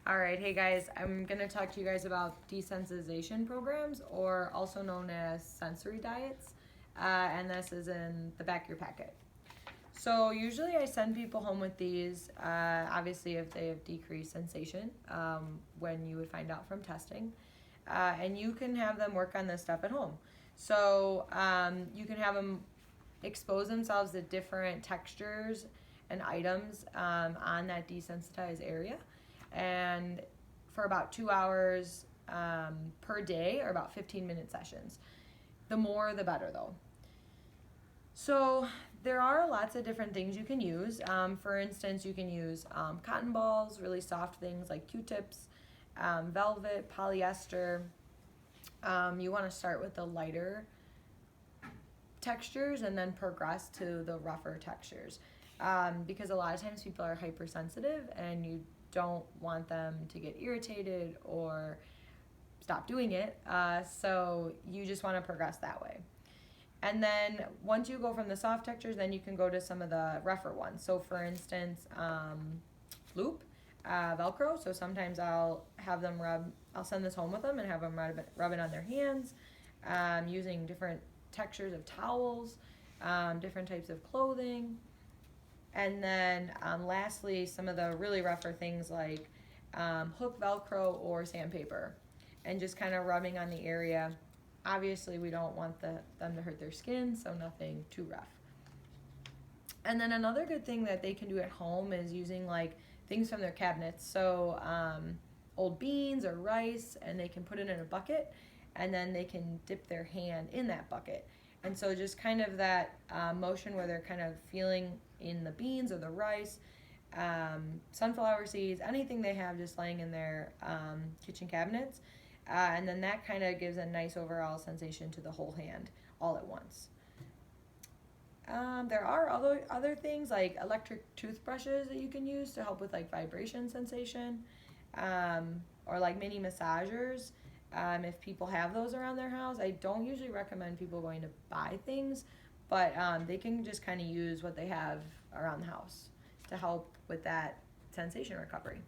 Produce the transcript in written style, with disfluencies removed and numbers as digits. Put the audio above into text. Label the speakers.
Speaker 1: All right, hey guys, I'm going to talk to you guys about desensitization programs, or also known as sensory diets, and this is in the back of your packet. So usually I send people home with these, obviously if they have decreased sensation, when you would find out from testing, and you can have them work on this stuff at home. So you can have them expose themselves to different textures and items on that desensitized area, and for about 2 hours per day, or about 15-minute sessions. The more the better though. So there are lots of different things you can use. For instance, you can use cotton balls, really soft things like Q-tips, velvet, polyester. You want to start with the lighter textures and then progress to the rougher textures, because a lot of times people are hypersensitive and you don't want them to get irritated or stop doing it, so you just want to progress that way. And then once you go from the soft textures, then you can go to some of the rougher ones. So for instance, loop, Velcro. So sometimes I'll have them I'll send this home with them and have them rub it on their hands, using different textures of towels, different types of clothing. And then lastly, some of the really rougher things like hook Velcro or sandpaper, and just kind of rubbing on the area. Obviously, we don't want them to hurt their skin, so nothing too rough. And then another good thing that they can do at home is using like things from their cabinets. So old beans or rice, and they can put it in a bucket, and then they can dip their hand in that bucket. And so just kind of that motion where they're kind of feeling in the beans or the rice, sunflower seeds, anything they have just laying in their kitchen cabinets. And then that kind of gives a nice overall sensation to the whole hand all at once. There are other things like electric toothbrushes that you can use to help with like vibration sensation, or like mini massagers. If people have those around their house, I don't usually recommend people going to buy things, but they can just kind of use what they have around the house to help with that sensation recovery.